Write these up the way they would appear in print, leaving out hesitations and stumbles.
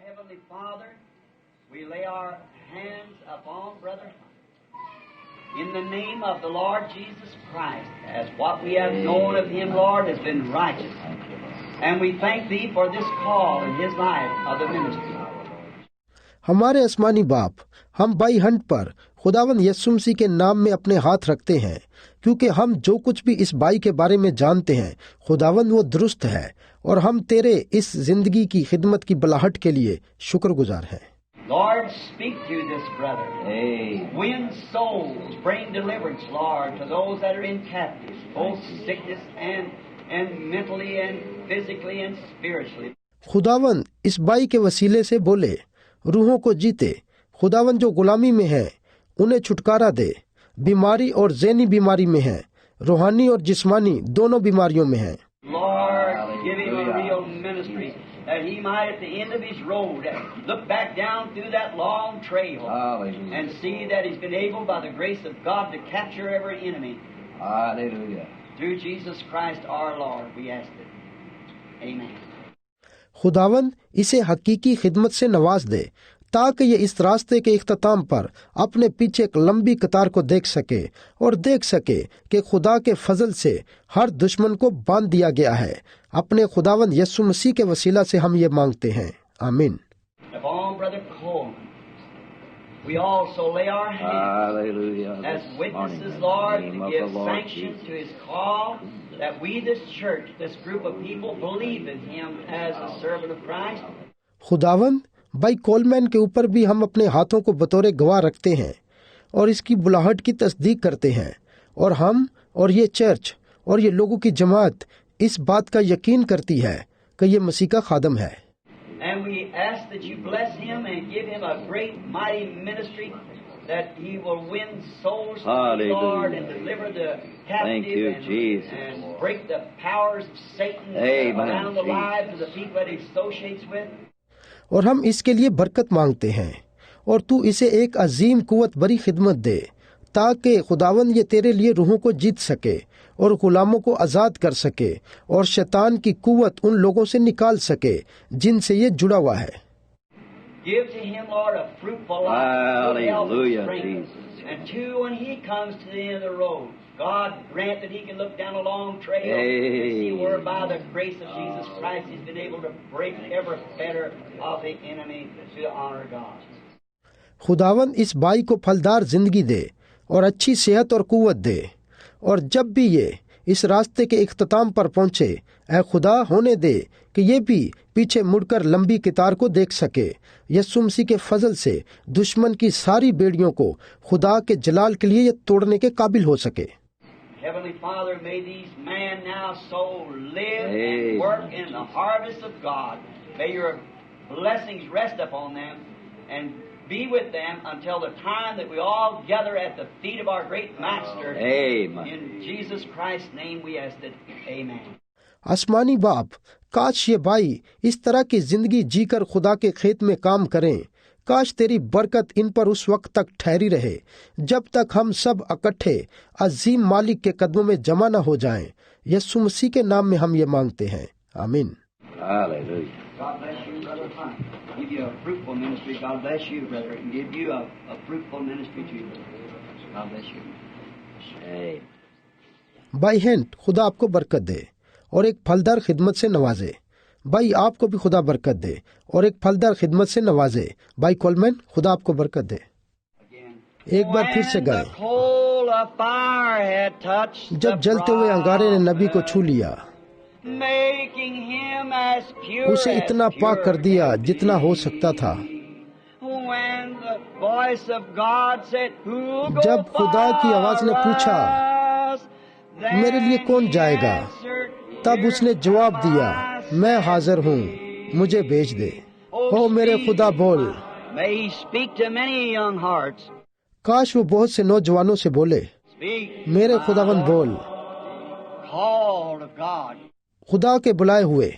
Heavenly Father, we lay our hands upon Brother Hunt. In the name of the Lord Jesus Christ, as what we have known of Him, Lord, has been righteous. And we thank Thee for this call in His life of the ministry. हमारे आसमानी बाप, हम भाई Hunt पर खुदावंद यीशु मसीह के नाम में अपने हाथ रखते हैं, क्योंकि हम जो कुछ भी इस भाई के बारे में जानते हैं, खुदावंद वो दुरुस्त है, और हम तेरे इस जिंदगी की खिदमत की बुलाहट के लिए शुक्रगुजार हैं। Lord, speak to this brother. Win souls, bring deliverance, Lord, to those that are in captivity, both sickness and mentally and physically and spiritually. खुदावंद इस भाई के वसीले से बोले, रूहों को जीते, खुदावंद जो गुलामी में है उन्हें छुटकारा दे, बीमारी और ज़हनी बीमारी में है, रूहानी और जिस्मानी दोनों बीमारियों में है। Lord, give him a real ministry that he might at the end of his road look back down through that long trail and see that he's been able by the grace of God to capture every enemy. Hallelujah. Through Jesus Christ our Lord we ask it. Amen. खुदावंद इसे हकीकी खिदमत से नवाज दे, ताकि ये इस रास्ते के इख्तिताम पर अपने पीछे एक लंबी कतार को देख सके और देख सके कि खुदा के फजल से हर दुश्मन को बांध दिया गया है। अपने खुदावंद यीशु मसीह के वसीला से हम ये मांगते हैं, आमीन। We also lay our hands Hallelujah. as witnesses, Lord, to give sanction to His call, that we, this church, this group of people, believe in Him as a servant of Christ. खुदावंद भाई Coleman के ऊपर भी हम अपने हाथों को बतौर गवाह रखते हैं और इसकी बुलाहट की तस्दीक करते हैं, और हम और ये चर्च और ये लोगों की जमात इस बात का यकीन करती है कि ये मसीह का खादम है। And we ask that you bless him and give him a great mighty ministry, that he will win souls to the Lord and deliver the captive and break the powers of Satan around the lives of the people that he associates with. और हम इसके लिए बरकत मांगते हैं, और तू इसे एक अजीम कुव्वत बरी खिदमत दे, ताकि खुदावंद ये तेरे लिए रूहों को जीत सके और गुलामों को आजाद कर सके और शैतान की कुव्वत उन लोगों से निकाल सके जिनसे ये जुड़ा हुआ है। Give to him, Lord, a fruitful life. Hallelujah, And two, when he comes to the end of the road, God grant that he can look down a long trail and see where by the grace of Jesus Christ he's been able to break every fetter of the enemy to the honor of God. खुदावंद इस भाई को फलदार जिंदगी दे और अच्छी सेहत और कुव्वत दे, और जब भी ये इस रास्ते के इख्तिताम पर पहुंचे, ऐ खुदा होने दे कि ये भी पीछे मुड़कर लंबी कितार को देख सके। यीशु मसीह के फजल से दुश्मन की सारी बेड़ियों को खुदा के जलाल के लिए ये तोड़ने के काबिल हो सके। Heavenly Father, may these men now so live and work in the harvest of God. May your blessings rest upon them and be with them until the time that we all gather at the feet of our great Master. Amen. In Jesus Christ's name we ask it. Amen. आसमानी बाप, काश ये भाई इस तरह की जिंदगी जीकर खुदा के खेत में काम करें। काश तेरी बरकत इन पर उस वक्त तक ठहरी रहे जब तक हम सब इकट्ठे अजीम मालिक के कदमों में जमा न हो जाएं। यीशु मसीह के नाम में हम ये मांगते हैं, आमीन। Hallelujah. God bless you, Brother Hunt. Give you a fruitful ministry. God bless you, brother, and give you a fruitful ministry too. God bless you. Amen. भाई हेंट, खुदा आपको बरकत दे और एक फलदार खिदमत से नवाजे। भाई आपको भी खुदा बरकत दे और एक फलदार खिदमत से नवाजे। भाई कोलमैन, खुदा आपको बरकत दे। एक बार फिर से गाएं। जब जलते हुए अंगारे ने नबी को छू लिया, उसे इतना पाक कर दिया जितना हो सकता था। जब खुदा की आवाज ने पूछा, मेरे लिए कौन जाएगा, तब उसने जवाब दिया, मैं हाजिर हूँ, मुझे भेज दे। ओ मेरे खुदा बोल। काश वो बहुत से नौजवानों से बोले, मेरे खुदावंद बोल। खुदा के बुलाए हुए,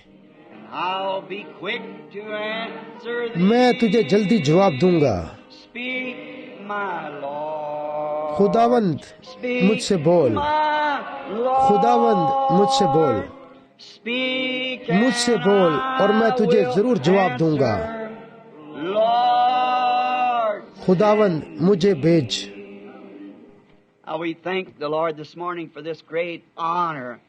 मैं तुझे जल्दी जवाब दूंगा। खुदावंद मुझसे बोल, खुदावंद मुझसे बोल, मुझसे बोल और मैं तुझे जरूर जवाब दूंगा। खुदावन मुझे भेज। We thank the Lord this morning for this great honor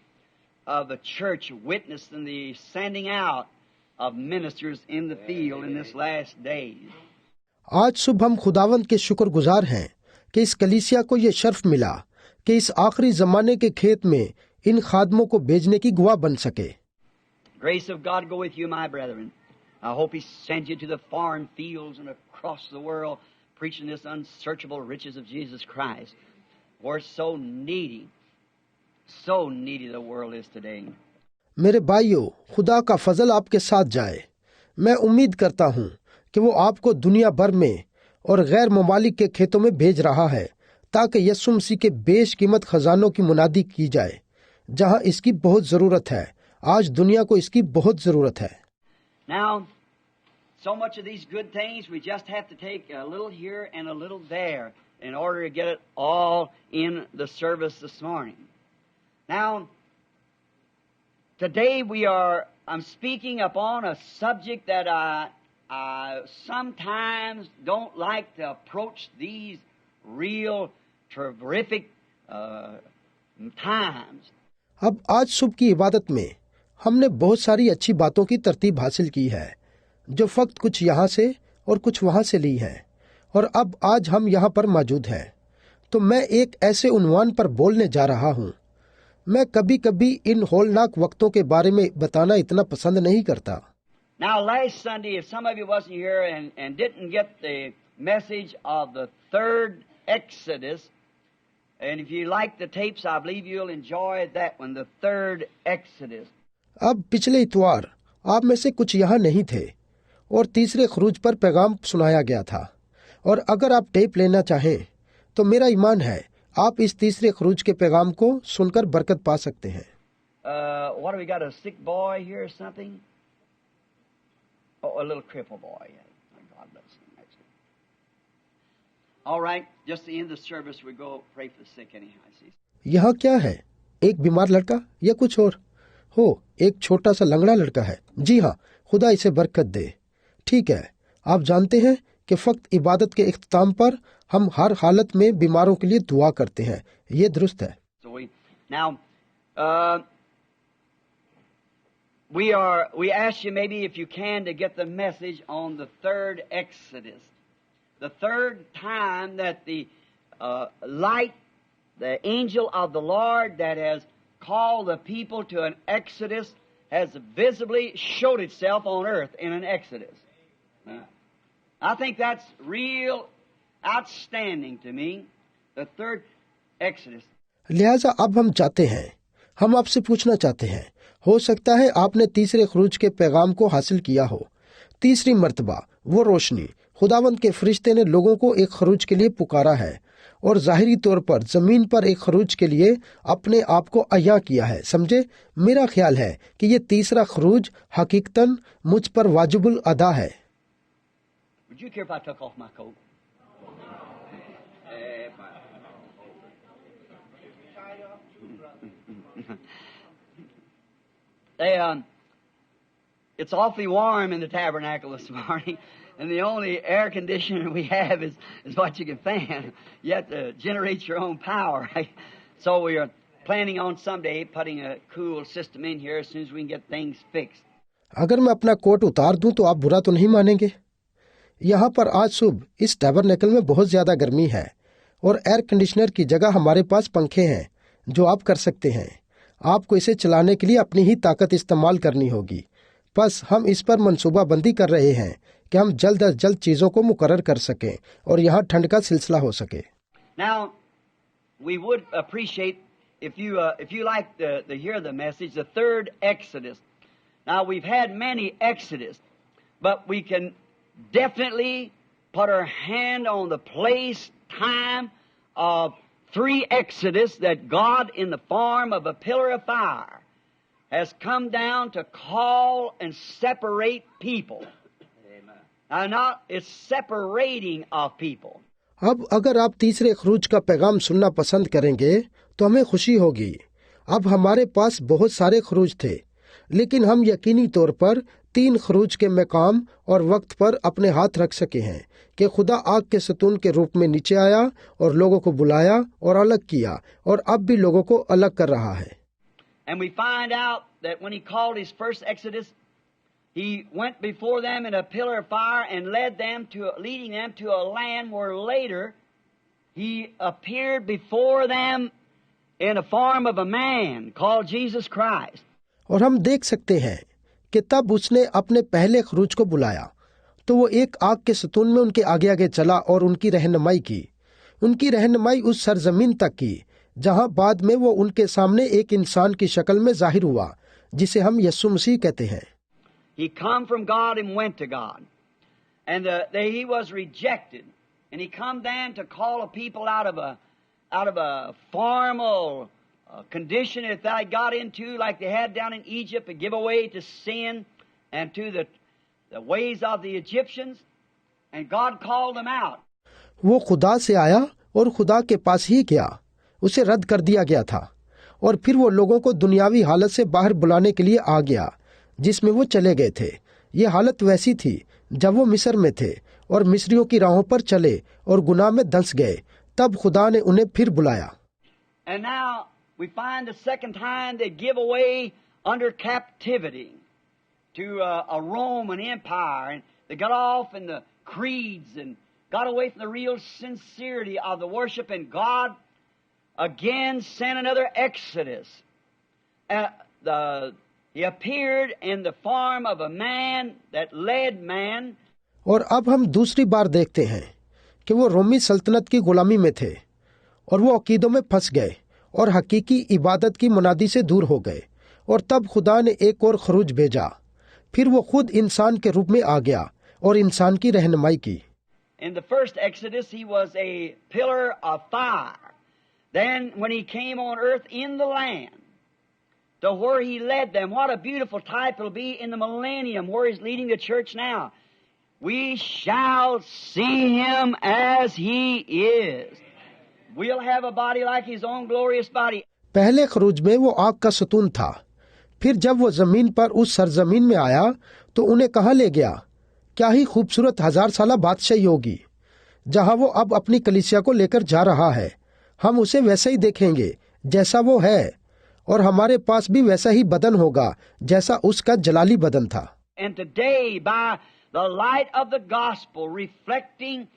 of the church witnessing the sending out of ministers in the field in this last days. आज सुबह हम खुदावंद के शुक्रगुजार हैं कि इस कलीसिया को ये शर्फ मिला कि इस आखिरी जमाने के खेत में इन खादमों को भेजने की गवाह बन सके। Grace of God go with you, my brethren. I hope He sends you to the foreign fields and across the world, preaching this unsearchable riches of Jesus Christ. We're so needy the world is today. मेरे भाइयों, खुदा का फजल आपके साथ जाए। मैं उम्मीद करता हूँ कि वो आपको दुनिया भर में और गैर ममालिक के खेतों में भेज रहा है ताकि यीशु मसीह के बेशकीमत खजानों की मुनादी की जाए, जहाँ इसकी बहुत जरूरत है। आज दुनिया को इसकी बहुत जरूरत है। Now, so much of these good things, we just have to take a little here and a little there in order to get it all in the service this morning. Now, today I'm speaking upon a subject that I sometimes don't like to approach these real terrific times. अब आज सुबह की इबादत में हमने बहुत सारी अच्छी बातों की तरतीब हासिल की है, जो फक्त कुछ यहाँ से और कुछ वहाँ से ली है, और अब आज हम यहाँ पर मौजूद हैं। तो मैं एक ऐसे उन्वान पर बोलने जा रहा हूँ। मैं कभी कभी इन होलनाक वक्तों के बारे में बताना इतना पसंद नहीं करता। Now, last Sunday, if some of you wasn't here and didn't get the message of the third Exodus, and if you like the tapes, I believe you'll enjoy that one, the third Exodus. अब पिछले इतवार आप में से कुछ यहाँ नहीं थे और तीसरे खरूज पर पैगाम सुनाया गया था, और अगर आप टेप लेना चाहें तो मेरा ईमान है आप इस तीसरे खरूज के पैगाम को सुनकर बरकत पा सकते हैं। What do we got, a sick boy here or something? Oh, a little crippled boy. God bless him. All right, just the end of the service we go pray for the sick anyhow. यहाँ क्या है, एक बीमार लड़का या कुछ और? हो, एक छोटा सा लंगड़ा लड़का है। जी हाँ, खुदा इसे बरकत दे। ठीक है, आप जानते हैं कि फक्त इबादत के इख्तिताम पर हम हर हालत में बीमारों के लिए दुआ करते हैं। ये दुरुस्त है। We ask you maybe if you can to get the message on the third Exodus, the third time that the light, the angel of the Lord that has called the people to an Exodus, has visibly showed itself on earth in an Exodus. I think that's real outstanding to me, the third Exodus. लिहाजा अब हम चाहते हैं, हम आपसे पूछना चाहते हैं, हो सकता है आपने तीसरे खरूज के पैगाम को हासिल किया हो। तीसरी मर्तबा वो रोशनी, खुदावंद के फरिश्ते ने लोगों को एक खरूज के लिए पुकारा है और जाहिरी तौर पर जमीन पर एक खरूज के लिए अपने आप को अया किया है। समझे, मेरा ख्याल है कि ये तीसरा खरूज हकीकतन मुझ पर वाजिबुल अदा है। Would you care if I took off my coat? It's awfully warm in the tabernacle this morning, and the only air conditioner we have is what you can fan. You have to generate your own power, right? So we are planning on someday putting a cool system in here as soon as we can get things fixed. अगर मैं अपना coat उतार दूं तो आप बुरा तो नहीं मानेंगे। यहाँ पर आज सुबह इस टैबरनेकल में बहुत ज्यादा गर्मी है और एयर कंडीशनर की जगह हमारे पास पंखे हैं जो आप कर सकते हैं। आपको इसे चलाने के लिए अपनी ही ताकत इस्तेमाल करनी होगी। बस हम इस पर मंसूबा बंदी कर रहे हैं कि हम जल्द अज जल्द चीजों को मुकर्रर कर सकें और यहाँ ठंड का सिलसिला हो सके। Now, we would appreciate if you like to hear the message, the third Exodus. Now, we've had many Exodus, but we can definitely put our hand on the place, time of three Exodus that God, in the form of a pillar of fire, has come down to call and separate people. Amen. It's separating of people. अब अगर आप तीसरे खरूज का पैगाम सुनना पसंद करेंगे तो हमें खुशी होगी। अब हमारे पास बहुत सारे खरूज थे, लेकिन हम यकीनी तौर पर 3 खरूज के मकाम और वक्त पर अपने हाथ रख सके हैं कि खुदा आग के सतून के रूप में नीचे आया और लोगों को बुलाया और अलग किया और अब भी लोगों को अलग कर रहा है। And we find out that when he called his first exodus, he went before them in a pillar of fire and leading them to a land where later he appeared before them in a form of a man called Jesus Christ. और हम देख सकते हैं कि तब उसने अपने पहले खरूज को बुलाया तो वो एक आग के सतून में उनके आगे आगे चला और उनकी रहनुमाई की, उनकी रहनुमाई उस सरजमीन तक की जहां बाद में वो उनके सामने एक इंसान की शक्ल में जाहिर हुआ जिसे हम यीशु मसीह कहते हैं। He come from God and went to God, and he was rejected, and he come then to call a people out of a formal condition that they got into, like they had down in Egypt, to give away to sin and to the ways of the Egyptians, and God called them out. वो खुदा से आया और खुदा के पास ही गया, उसे रद्द कर दिया गया था और फिर वो लोगों को दुनियावी हालत से बाहर बुलाने के लिए आ गया जिसमें वो चले गए थे। ये हालत वैसी थी जब वो मिस्र में थे और मिस्रियों की राहों पर चले और गुनाह में धंस गए, तब खुदा ने उन्हें फिर बुलाया। And now we find the second time they give away under captivity to a Roman Empire, and they got off in the creeds and got away from the real sincerity of the worship, and God again sent another exodus. He appeared in the form of a man that led man. और अब हम दूसरी बार देखते हैं कि वो रोमी सल्तनत की गुलामी में थे और वो अकीदों में फंस गए और हकीकी इबादत की मुनादी से दूर हो गए, और तब खुदा ने एक और खरूज भेजा। फिर वो खुद इंसान के रूप में आ गया और इंसान की रहनुमाई की। In the first Exodus, he was a pillar of fire. Then when he came on earth in the land, to where he led them, what a beautiful type it'll be in the millennium where he's leading the church now. We shall see him as he is. We'll have a body like his own glorious body. पहले खरूज में वो आग का सतून था। फिर जब वो जमीन पर उस सरजमीन में आया तो उन्हें कहाँ ले गया? क्या ही खूबसूरत 1000 साला बादशाही होगी जहां वो अब अपनी कलीसिया को लेकर जा रहा है। हम उसे वैसे ही देखेंगे जैसा वो है, और हमारे पास भी वैसा ही बदन होगा जैसा उसका जलाली बदन था। And today, by the light of the gospel, reflecting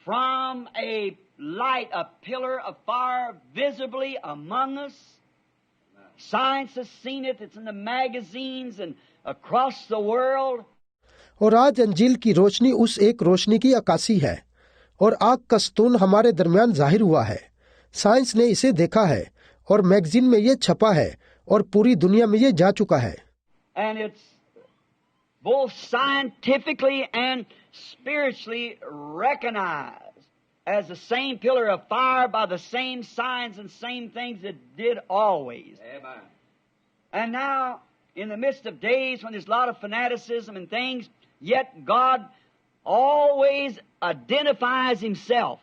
from a light, a pillar of fire visibly among us, science has seen it. It's in the magazines and across the world. और आज अंजील की रोशनी उस एक रोशनी की अक्कासी है और आग का सतून हमारे दरमियान जाहिर हुआ है। साइंस ने इसे देखा है और मैगजीन में ये छपा है और पूरी दुनिया में ये जा चुका है। And it's both scientifically and spiritually recognized as the same pillar of fire by the same signs and same things it did always. Amen. And now, in the midst of days when there's a lot of fanaticism and things, yet God always identifies himself.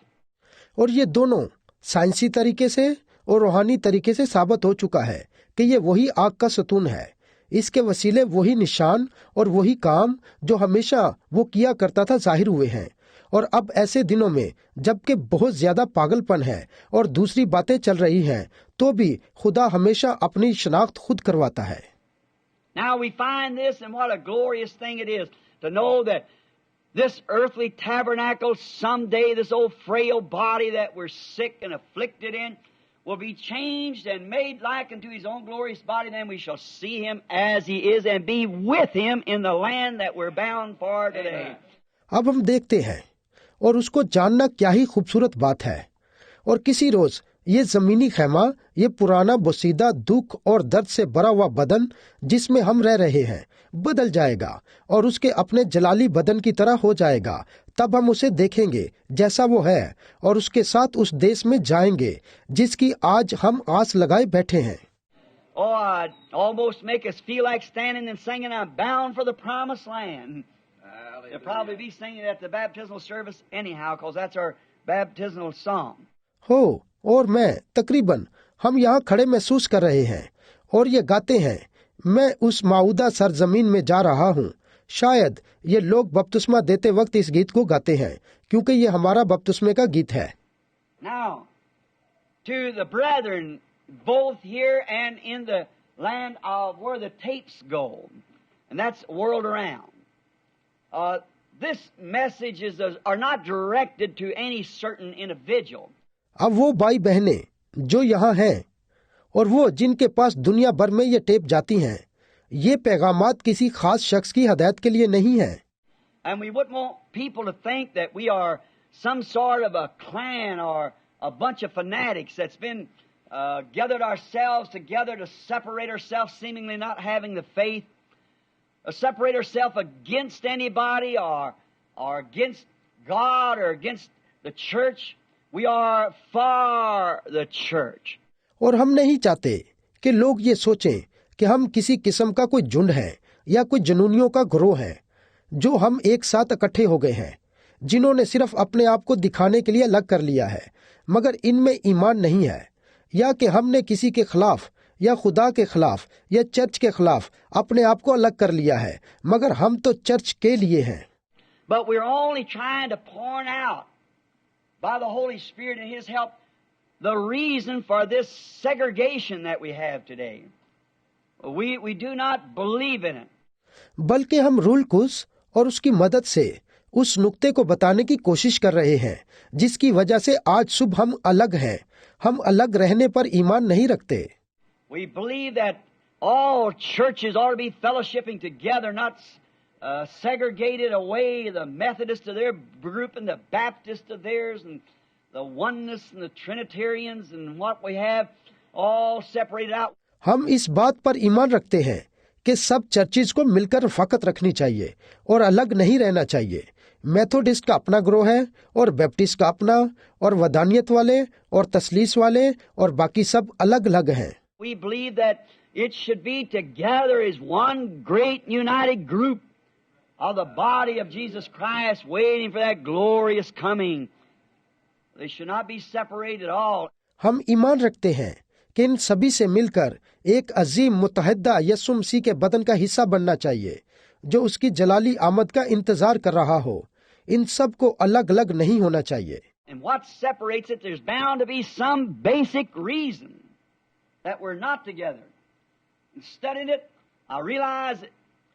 और ये दोनों साइंसी तरीके से और रूहानी तरीके से साबित हो चुका है कि ये वही आग का सतून है। इसके वसीले वही निशान और वही काम जो हमेशा वो किया करता था जाहिर हुए हैं। और अब ऐसे दिनों में जबकि बहुत ज्यादा पागलपन है और दूसरी बातें चल रही हैं, तो भी खुदा हमेशा अपनी शनाख्त खुद करवाता है। Now we find this, and what a glorious thing it is to know that this earthly tabernacle someday, this old frail body that we're sick and afflicted in, will be changed and made like unto his own glorious body. Then we shall see him as he is and be with him in the land that we're bound for today. अब हम देखते हैं और उसको जानना क्या ही खूबसूरत बात है। और किसी रोज ये जमीनी खैमा, ये पुराना बोसीदा दुख और दर्द से भरा हुआ बदन जिसमें हम रह रहे हैं बदल जाएगा और उसके अपने जलाली बदन की तरह हो जाएगा। तब हम उसे देखेंगे जैसा वो है और उसके साथ उस देश में जाएंगे जिसकी आज हम आस लगाए बैठे हैं। Oh, I'd almost make us feel like standing and singing, I'm bound for the promised land. They'll probably be singing at the baptismal service anyhow, because that's our baptismal song. हो, और मैं तकरीबन हम यहाँ खड़े महसूस कर रहे हैं और ये गाते हैं, मैं उस माऊदा सरजमीन में जा रहा हूँ। शायद ये लोग बपतिस्मा देते वक्त इस गीत को गाते हैं, क्योंकि ये हमारा बपतिस्मे का गीत है। Now, to the brethren, both here and in the land of where the tapes go, and that's world around, this messages are not directed to any certain individual. अब वो भाई बहनें जो यहाँ हैं और वो जिनके पास दुनिया भर में ये टेप जाती हैं, ये पैगामात किसी खास शख्स की हदायत के लिए नहीं है। And we wouldn't want people to think that we are some sort of a clan or a bunch of fanatics that's been gathered ourselves together to separate ourselves, seemingly not having the faith, separate ourselves against anybody or against God or against the church. We are for the church. और हम नहीं चाहते कि लोग ये सोचें कि हम किसी किस्म का कोई झुंड है या कोई जनूनियों का ग्रोह है जो हम एक साथ इकट्ठे हो गए हैं, जिन्होंने सिर्फ अपने आप को दिखाने के लिए अलग कर लिया है, मगर इनमें ईमान नहीं है, या कि हमने किसी के खिलाफ या खुदा के खिलाफ या चर्च के खिलाफ अपने आप को अलग कर लिया है, मगर हम तो चर्च के लिए हैं। But we're only trying to point out by the Holy Spirit and His help the reason for this segregation that we have today. We do not believe in it. बल्कि हम रूलकुस और उसकी मदद से उस नुक्ते को बताने की कोशिश कर रहे हैं जिसकी वजह से आज सुबह हम अलग हैं। हम अलग रहने पर ईमान नहीं रखते। We believe that all churches ought to be fellowshipping together, not segregated away, the Methodists of their group and the Baptists of theirs and the Oneness and the Trinitarians and what we have all separated out. हम इस बात पर ईमान रखते हैं कि सब churches को मिलकर रफाकत रखनी चाहिए और अलग नहीं रहना चाहिए। मेथोडिस्ट का अपना ग्रोह है और बैप्टिस्ट का अपना, और वदानियत वाले और तसलीस वाले और बाकी सब अलग अलग हैं। We believe that it should be together as one great united group of the body of Jesus Christ waiting for that glorious coming. They should not be separated at all. हम ईमान रखते हैं कि इन सभी से मिलकर एक अजीम मुतहद्दा यीशु मसीह के बदन का हिस्सा बनना चाहिए जो उसकी जलाली आमद का इंतजार कर रहा हो। इन सब को अलग अलग नहीं होना चाहिए। And what separates it, there's bound to be some basic reason that we're not together. In studying it, I realize that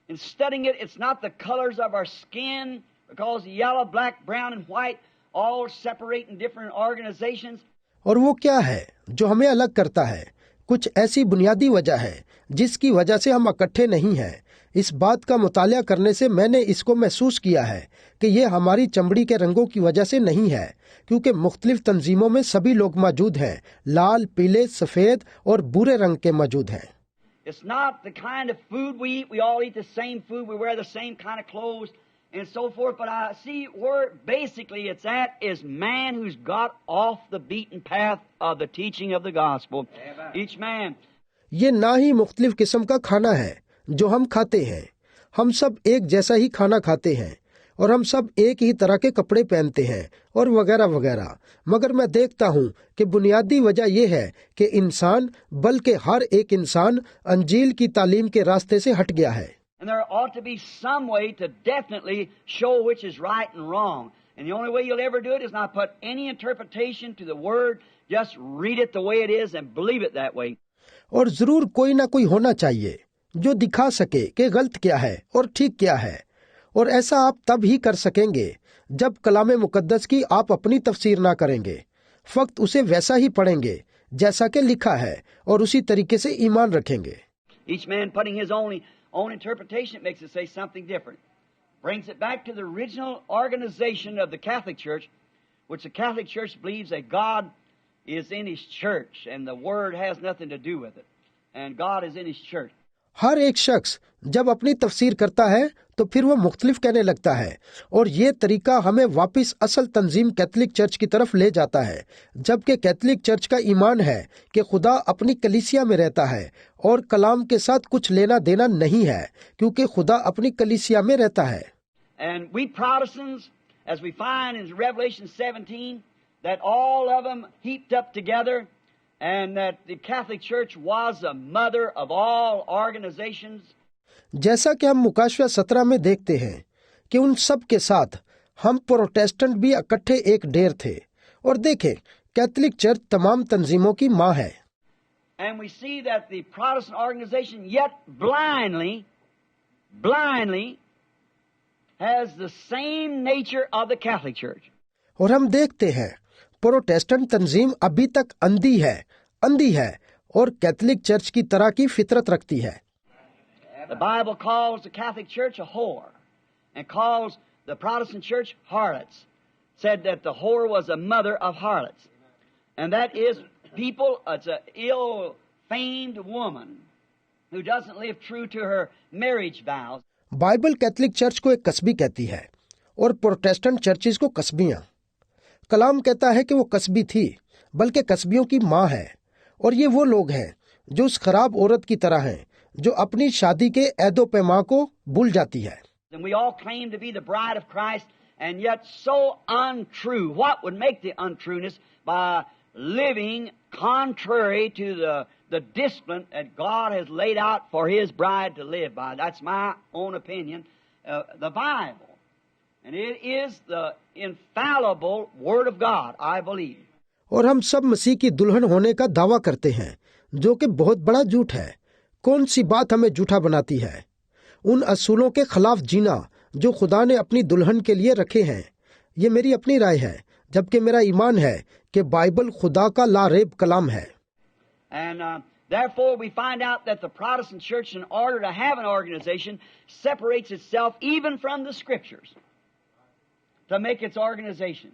in studying it, it's not the colors of our skin, because yellow, black, brown, and white all separate in different organizations. और वो क्या है जो हमें अलग करता है? कुछ ऐसी बुनियादी वजह है जिसकी वजह से हम इकट्ठे नहीं हैं। इस बात का मुतालिया करने से मैंने इसको महसूस किया है कि ये हमारी चमड़ी के रंगों की वजह से नहीं है, क्योंकि मुख्तलिफ तंजीमों में सभी लोग मौजूद हैं, लाल, पीले, सफेद और भूरे रंग के मौजूद हैं। It's not the kind of food we eat. We all eat the same food. We wear the same kind of clothes and so forth. But I see where basically it's at is man who's got off the beaten path of the teaching of the gospel. Each man. ये ना ही मुख्तलिफ किस्म का खाना है जो हम खाते हैं। हम सब एक जैसा ही खाना खाते हैं और हम सब एक ही तरह के कपड़े पहनते हैं और वगैरह वगैरह, मगर मैं देखता हूँ कि बुनियादी वजह यह है कि इंसान, बल्कि हर एक इंसान अंजील की तालीम के रास्ते से हट गया है। And there ought to be some way to definitely show which is right and wrong. And the only way you'll ever do it is not put any interpretation to the word. Just read it the way it is and believe it that way. और जरूर कोई ना कोई होना चाहिए जो दिखा सके कि गलत क्या है और ठीक क्या है, और ऐसा आप तब ही कर सकेंगे जब कलाम मुकद्दस की आप अपनी तफसीर ना करेंगे, फक्त उसे वैसा ही पढ़ेंगे जैसा कि लिखा है और उसी तरीके से ईमान रखेंगे। Each man putting his own interpretation, it makes it say something different. Brings it back to the original organization of the Catholic Church, which the Catholic Church believes that God is in His church and the Word has nothing to do with it. And God is in His church. हर एक शख्स जब अपनी तफसीर करता है तो फिर वो मुख्तलिफ कहने लगता है, और ये तरीका हमें वापस असल तंजीम कैथलिक चर्च की तरफ ले जाता है, जबकि कैथलिक चर्च का ईमान है कि खुदा अपनी कलीसिया में रहता है और कलाम के साथ कुछ लेना देना नहीं है, क्योंकि खुदा अपनी कलीसिया में रहता है। And we Protestants, as we find in Revelation 17, that all of them heaped up together, and that the Catholic Church was the mother of all organizations. जैसा कि हम मुकाशवा 17 में देखते हैं कि उन सब के साथ हम प्रोटेस्टेंट भी इकट्ठे एक ढेर थे, और देखें कैथोलिक चर्च तमाम तंजीमों की माँ है। And we see that the Protestant organization yet blindly has the same nature of the Catholic Church. और हम देखते हैं प्रोटेस्टेंट तंजीम अभी तक अंधी है और कैथोलिक चर्च की तरह की फितरत रखती है। The Bible calls the Catholic Church a whore and calls the Protestant Church harlots. Said that the whore was the mother of harlots. And that is people, it's an ill-famed woman who doesn't live true to her marriage vows. Bible Catholic church को एक कस्बी कहती है और Protestant churches को कस्बियां। कलाम कहता है कि वो कस्बी थी, बल्कि कस्बियों की माँ है, और ये वो लोग हैं जो उस खराब औरत की तरह हैं जो अपनी शादी के ऐदो पैमा को भूल जाती है। And we all claim to be the bride of Christ, and yet so untrue. What would make the untrueness? By living contrary to the discipline that God has laid out for His bride to live by. That's my own opinion. The Bible. And it is the infallible Word of God, I believe. और हम सब मसीह की दुल्हन होने का दावा करते हैं, जो कि बहुत बड़ा झूठ है। कौन सी बात हमें झूठा बनाती है? उन असूलों के खिलाफ जीना जो खुदा ने अपनी दुल्हन के लिए रखे हैं। ये मेरी अपनी राय है, जबकि मेरा ईमान है कि बाइबल खुदा का लारेब कलाम है। And therefore we find out that the Protestant Church, in order to have an organization, separates itself even from the Scriptures to make its organization.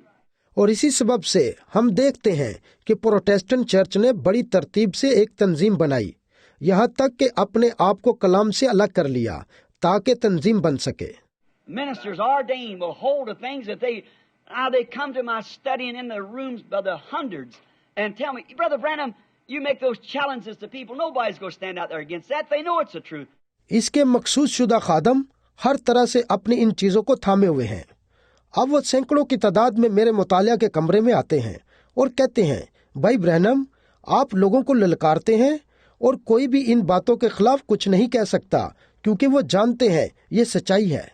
और इसी सबब से हम देखते हैं कि प्रोटेस्टेंट चर्च ने बड़ी तरतीब से एक तंजीम बनाई, यहाँ तक कि अपने आप को कलाम से अलग कर लिया ताकि तंजीम बन सके। Ministers ordained will hold the things that they come to my studying in the rooms by the hundreds and tell me, Brother Branham, you make those challenges to people. Nobody's going to stand out there against that. They know it's the truth. इसके मखसूस शुदा खादम हर तरह से अपनी इन चीजों को थामे हुए हैं। अब वो सैकड़ों की तादाद में मेरे मुतालिया के कमरे में आते हैं और कहते हैं, भाई ब्रैनम, आप लोगों को ललकारते हैं और कोई भी इन बातों के खिलाफ कुछ नहीं कह सकता, क्योंकि वो जानते हैं ये सच्चाई है।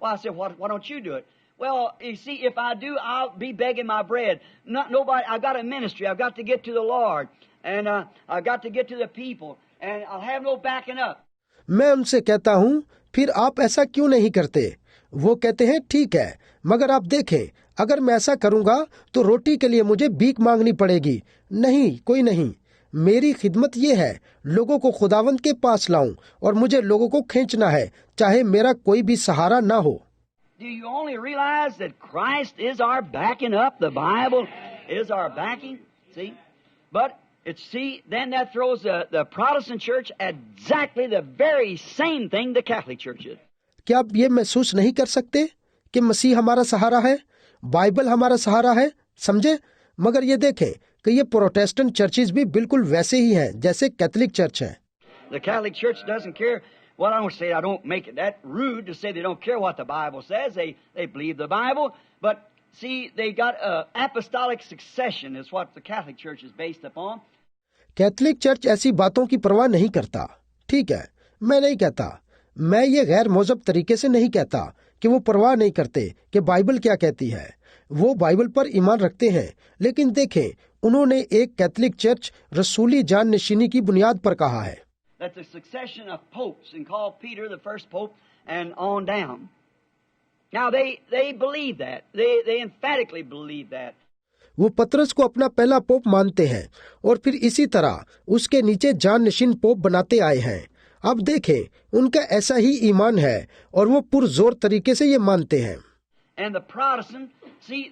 Well, I said, why don't you do it? Well, you see, if I do, I'll be begging my bread. Nobody. I've got a ministry. I've got to get to the Lord, and I've got to get to the people, and I'll have no backing up. मैं उनसे कहता हूँ, फिर आप ऐसा क्यों नहीं करते? वो कहते हैं, ठीक है, मगर आप देखें, अगर मैं ऐसा करूँगा तो रोटी के लिए मुझे भीख मांगनी पड़ेगी। नहीं, कोई नहीं। मेरी खिदमत ये है, लोगों को खुदावंद के पास लाऊं और मुझे लोगों को खींचना है, चाहे मेरा कोई भी सहारा ना हो। Do you only realize that Christ is our backing up? The Bible is our backing. See, but then that throws the Protestant Church at exactly the very same thing the Catholic Church is. क्या आप ये महसूस नहीं कर सकते कि मसीह हमारा सहारा है, बाइबल हमारा सहारा है? समझे? मगर ये देखें कि ये प्रोटेस्टेंट चर्चेस भी बिल्कुल वैसे ही हैं जैसे कैथोलिक चर्च है। The Catholic Church doesn't care. Well, I don't say, I don't make it that rude to say they don't care what the Bible says. They believe the Bible, but see, they got apostolic succession is what the Catholic Church is based upon. Catholic church ऐसी बातों की परवाह नहीं करता। ठीक है, मैं नहीं कहता, मैं ये गैर मौजब तरीके से नहीं कहता कि वो परवाह नहीं करते कि बाइबल क्या कहती है। वो बाइबल पर ईमान रखते हैं, लेकिन देखें, उन्होंने एक कैथोलिक चर्च रसूली जान नशीनी की बुनियाद पर कहा है। That the succession of popes, and called Peter the first pope and on down. Now they believe that. They emphatically believe that. वो पतरस को अपना पहला पोप मानते हैं और फिर इसी तरह उसके नीचे जान नशीन पोप बनाते आए हैं। अब देखें, उनका ऐसा ही ईमान है और वो पुरजोर तरीके से ये मानते हैं। And the Protestants, see,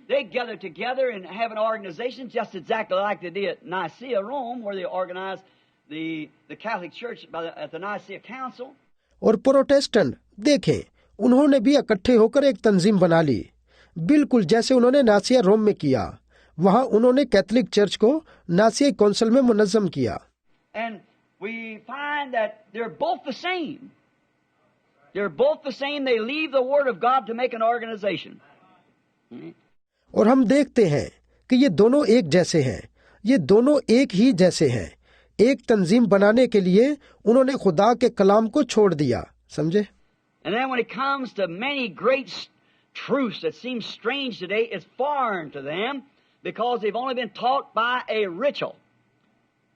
they gather together and have an organization just exactly like they did at Nicaea, Rome, where they organized the Catholic Church at the Nicaea Council. और प्रोटेस्टेंट देखें, उन्होंने भी इकट्ठे होकर एक तंजीम बना ली, बिल्कुल जैसे उन्होंने नासिया रोम में किया। वहां उन्होंने कैथोलिक चर्च को नासिया काउंसिल में मुनज़्ज़म किया। And we find that they're both the same. They're both the same. They leave the Word of God to make an organization. और हम देखते हैं कि ये दोनों एक जैसे हैं, ये दोनों एक ही जैसे हैं। एक तंजीम बनाने के लिए उन्होंने खुदा के कलाम को छोड़ दिया, समझे। And then when it comes to many great truths that seem strange today, it's foreign to them because they've only been taught by a ritual.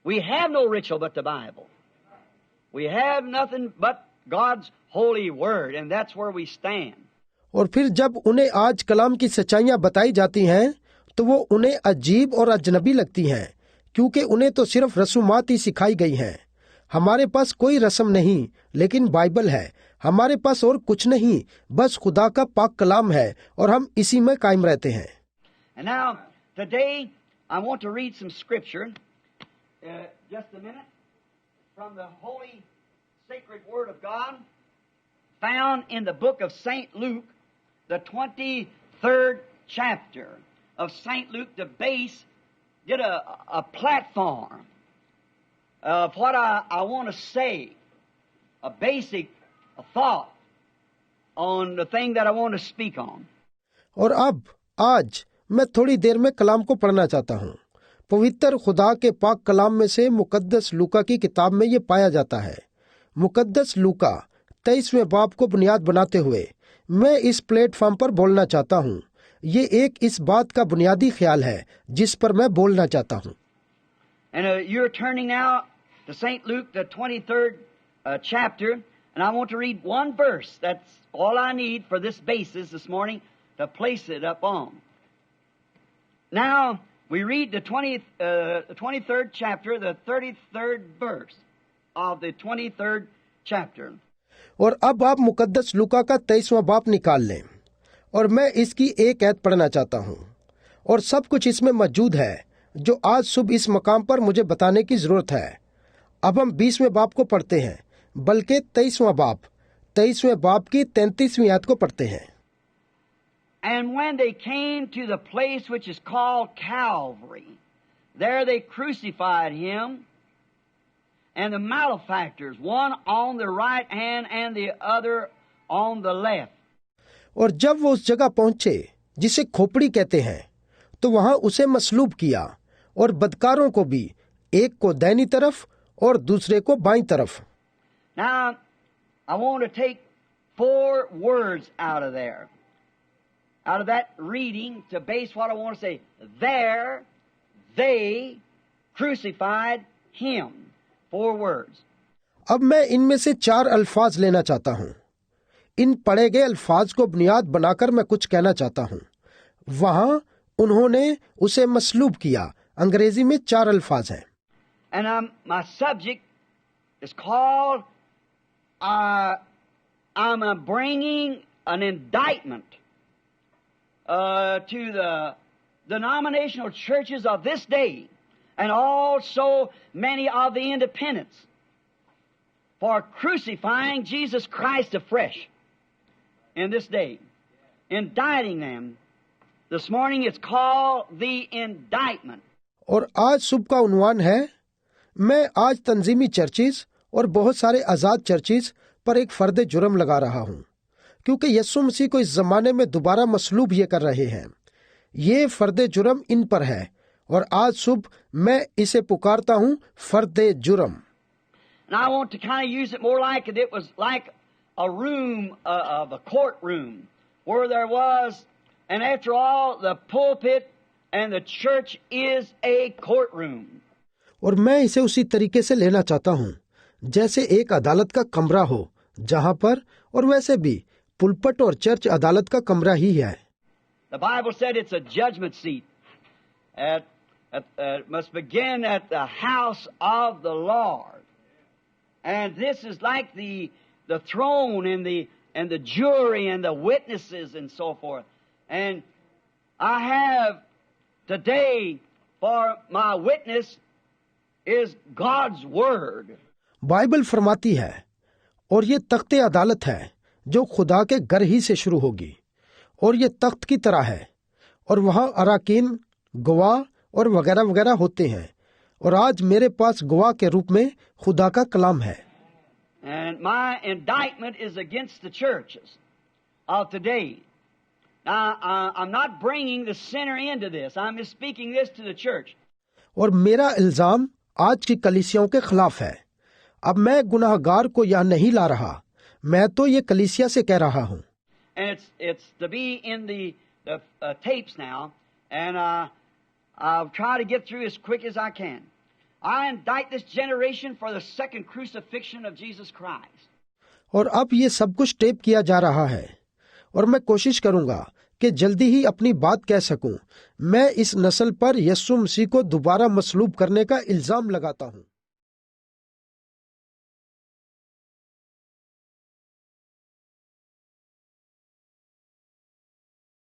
We have no ritual but the Bible. We have nothing but God's holy word, and that's where we stand. और फिर जब उन्हें आज कलाम की सच्चाइयां बताई जाती हैं तो वो उन्हें अजीब और अजनबी लगती हैं, क्योंकि उन्हें तो सिर्फ रसूमात ही सिखाई गई हैं। हमारे पास कोई रस्म नहीं, लेकिन बाइबल है। हमारे पास और कुछ नहीं, बस खुदा का पाक कलाम है और हम इसी में कायम रहते हैं। And now, today, I want to read some scripture, just a minute, from the holy, sacred Word of God, found in the book of St. Luke, the 23rd chapter of St. Luke, to get a platform of what I want to say, a basic thought on the thing that I want to speak on. और अब आज मैं थोड़ी देर में कलाम को पढ़ना चाहता हूँ। पवित्र खुदा के पाक कलाम में से मुकद्दस लूका की किताब में ये पाया जाता है। मुकद्दस लूका 23वें बाब को बुनियाद बनाते हुए मैं इस प्लेटफॉर्म पर बोलना चाहता हूँ। ये एक इस बात का बुनियादी ख्याल है जिस पर मैं बोलना चाहता हूँ। And you're turning now to St. Luke, the 23rd chapter, and I want to read one verse. That's all I need for this basis this morning to place it up on. Now, we read the 23rd chapter, the 33rd verse of the 23rd chapter. और अब आप मुकद्दस लूका का 23वां बाब निकाल लें और मैं इसकी एक आयत पढ़ना चाहता हूँ। और सब कुछ इसमें मौजूद है जो आज सुबह इस मकाम पर मुझे बताने की जरूरत है। अब हम 20वें बाब को पढ़ते हैं, बल्कि 23वां बाब की 33वीं आयत को पढ़ते हैं। And when they came to the place which is called Calvary, there they crucified him and the malefactors, one on the right hand and the other on the left. और जब वो उस जगह पहुंचे जिसे खोपड़ी कहते हैं, तो वहां उसे मसलूब किया और बदकारों को भी, एक को दाहिनी तरफ और दूसरे को बाईं तरफ। Now, I want to take 4 words out of that reading to base what I want to say. There, they crucified him. 4 words. अब मैं इनमें से 4 अल्फाज लेना चाहता हूँ। इन पढ़े गए अल्फाज को बुनियाद बनाकर मैं कुछ कहना चाहता हूँ। वहां उन्होंने उसे मसलूब किया। अंग्रेजी में 4 अल्फाज हैं। And my subject is called, I'm bringing an indictment to the denominational churches of this day and also many of the independents for crucifying Jesus Christ afresh in this day, indicting them. This morning it's called the indictment. और आज सुबह का उन्वान है, मैं आज तंजीमी churches और बहुत सारे आजाद चर्चिस पर एक फर्द जुर्म लगा रहा हूँ, क्योंकि यीशु मसीह को इस जमाने में दोबारा मसलूब ये कर रहे हैं। ये फर्द जुर्म इन पर है और आज सुबह मैं इसे पुकारता हूँ फर्द जुर्म। And I want to kind of use it more like it was like a room of a courtroom where there was, and after all, the pulpit and the church is a courtroom. और मैं इसे उसी तरीके से लेना चाहता हूँ जैसे एक अदालत का कमरा हो, जहाँ पर, और वैसे भी पुलपट और चर्च अदालत का कमरा ही है। The Bible said it's a judgment seat. Must begin at the house of the Lord. And this is like the throne and the jury and the witnesses and so forth. And I have today for my witness is God's word. Bible फरमाती है, और ये तख्ते अदालत है जो खुदा के घर ही से शुरू होगी, और ये तख्त की तरह है, और वहाँ अराकीन, गवाह और वगैरह वगैरह होते हैं, और आज मेरे पास गवाह के रूप में खुदा का कलाम है। And my indictment is against the churches of today. Now, I'm not bringing the sinner into this. I'm just speaking this to the church. और मेरा इल्जाम आज की कलीसियाओं के खिलाफ है। अब मैं गुनाहगार को यहाँ नहीं ला रहा, मैं तो ये कलीसिया से कह रहा हूँ। And it's to be in the tapes now, and I'll try to get through as quick as I can. I indict this generation for the second crucifixion of Jesus Christ. और अब ये सब कुछ टेप किया जा रहा है और मैं कोशिश करूंगा कि जल्दी ही अपनी बात कह सकूं। मैं इस नस्ल पर यीशु मसीह को दोबारा मसलूब करने का इल्जाम लगाता हूं।